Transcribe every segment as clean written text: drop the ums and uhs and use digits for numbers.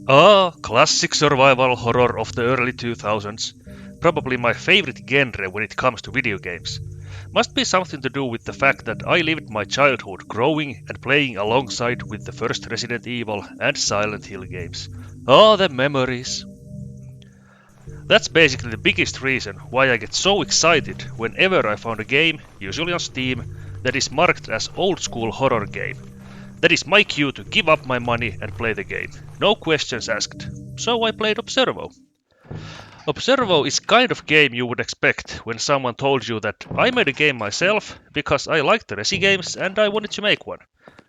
Ah, classic survival horror of the early 2000s. Probably my favorite genre when it comes to video games. Must be something to do with the fact that I lived my childhood growing and playing alongside with the first Resident Evil and Silent Hill games. Oh, the memories! That's basically the biggest reason why I get so excited whenever I found a game, usually on Steam, that is marked as old school horror game. That is my cue to give up my money and play the game. No questions asked. So I played Observo. Observo is kind of game you would expect when someone told you that I made a game myself because I liked the Resi games and I wanted to make one.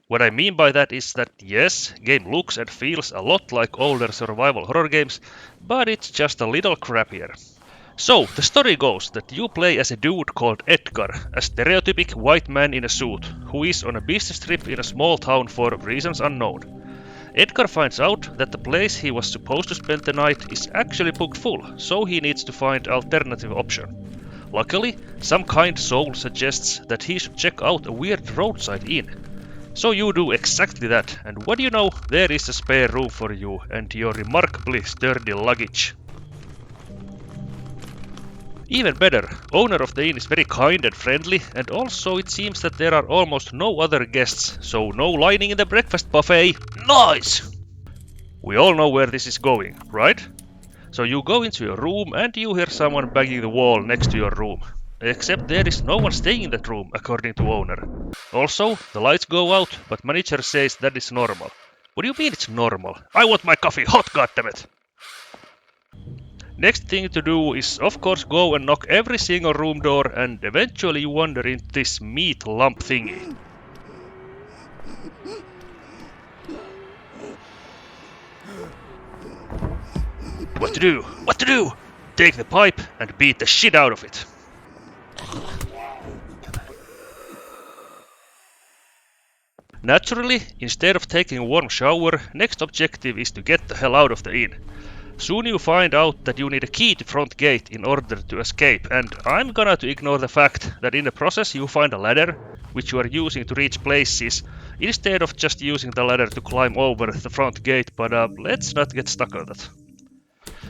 What I mean by that is that yes, game looks and feels a lot like older survival horror games, but it's just a little crappier. So, the story goes that you play as a dude called Edgar, a stereotypic white man in a suit, who is on a business trip in a small town for reasons unknown. Edgar finds out that the place he was supposed to spend the night is actually booked full, so he needs to find alternative option. Luckily, some kind soul suggests that he should check out a weird roadside inn. So you do exactly that, and what do you know, there is a spare room for you and your remarkably sturdy luggage. Even better, owner of the inn is very kind and friendly, and also it seems that there are almost no other guests, so no lining in the breakfast buffet. Nice! We all know where this is going, right? So you go into your room and you hear someone banging the wall next to your room. Except there is no one staying in that room, according to owner. Also, the lights go out, but manager says that is normal. What do you mean it's normal? I want my coffee hot, goddammit! Next thing to do is of course go and knock every single room door and eventually you wander into this meat lump thingy. What to do? What to do? Take the pipe and beat the shit out of it. Naturally, instead of taking a warm shower, next objective is to get the hell out of the inn. Soon you find out that you need a key to front gate in order to escape, and I'm gonna to ignore the fact that in the process you find a ladder, which you are using to reach places, instead of just using the ladder to climb over the front gate, but let's not get stuck on that.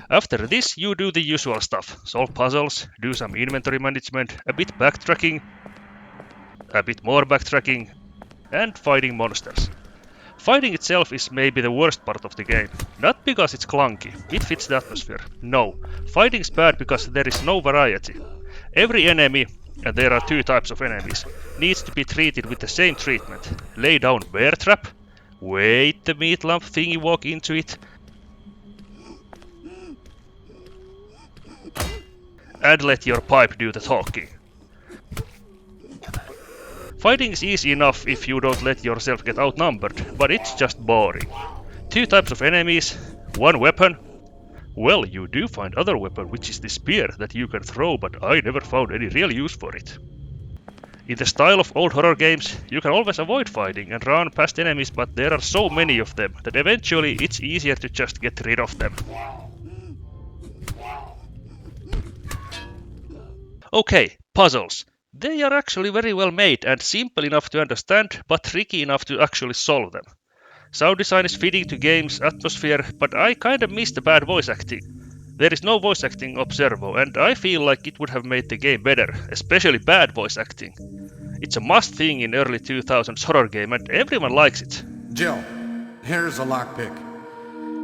After this you do the usual stuff, solve puzzles, do some inventory management, a bit backtracking, a bit more backtracking, and fighting monsters. Fighting itself is maybe the worst part of the game. Not because it's clunky, it fits the atmosphere. No, fighting's bad because there is no variety. Every enemy, and there are two types of enemies, needs to be treated with the same treatment. Lay down bear trap, wait the meat lump thingy walk into it, and let your pipe do the talking. Fighting is easy enough if you don't let yourself get outnumbered, but it's just boring. Two types of enemies, one weapon. Well, you do find other weapon, which is the spear that you can throw, but I never found any real use for it. In the style of old horror games, you can always avoid fighting and run past enemies, but there are so many of them that eventually it's easier to just get rid of them. Okay, puzzles. They are actually very well made and simple enough to understand, but tricky enough to actually solve them. Sound design is fitting to game's atmosphere, but I kinda miss the bad voice acting. There is no voice acting in Observo, and I feel like it would have made the game better, especially bad voice acting. It's a must thing in early 2000s horror game, and everyone likes it. Jill, here's a lockpick.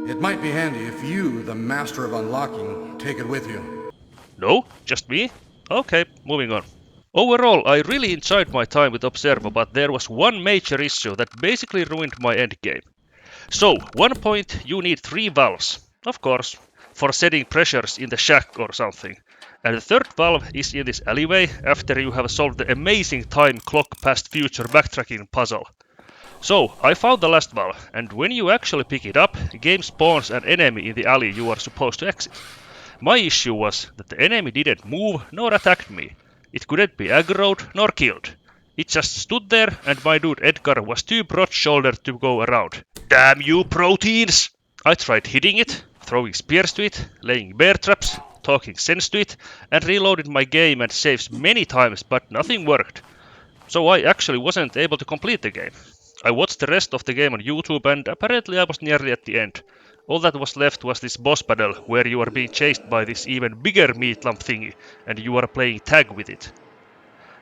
It might be handy if you, the master of unlocking, take it with you. No? Just me? Okay, moving on. Overall, I really enjoyed my time with Observo, but there was one major issue that basically ruined my endgame. So, one point you need 3 valves, of course, for setting pressures in the shack or something. And the third valve is in this alleyway after you have solved the amazing time clock past future backtracking puzzle. So, I found the last valve, and when you actually pick it up, the game spawns an enemy in the alley you are supposed to exit. My issue was that the enemy didn't move nor attacked me. It couldn't be aggroed nor killed. It just stood there and my dude Edgar was too broad-shouldered to go around. Damn you proteins! I tried hitting it, throwing spears to it, laying bear traps, talking sense to it, and reloaded my game and saves many times, but nothing worked. So I actually wasn't able to complete the game. I watched the rest of the game on YouTube and apparently I was nearly at the end. All that was left was this boss battle where you are being chased by this even bigger meat lump thingy and you are playing tag with it.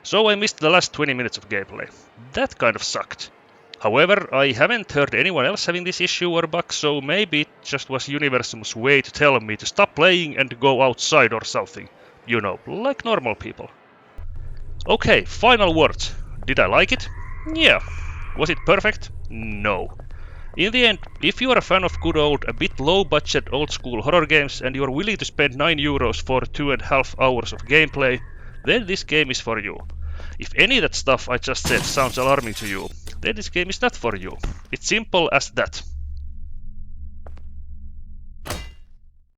So I missed the last 20 minutes of gameplay. That kind of sucked. However, I haven't heard anyone else having this issue or bug, so maybe it just was Universum's way to tell me to stop playing and go outside or something. You know, like normal people. Okay, final words. Did I like it? Yeah. Was it perfect? No. In the end, if you are a fan of good old, a bit low budget old school horror games and you are willing to spend €9 for 2.5 hours of gameplay, then this game is for you. If any of that stuff I just said sounds alarming to you, then this game is not for you. It's simple as that.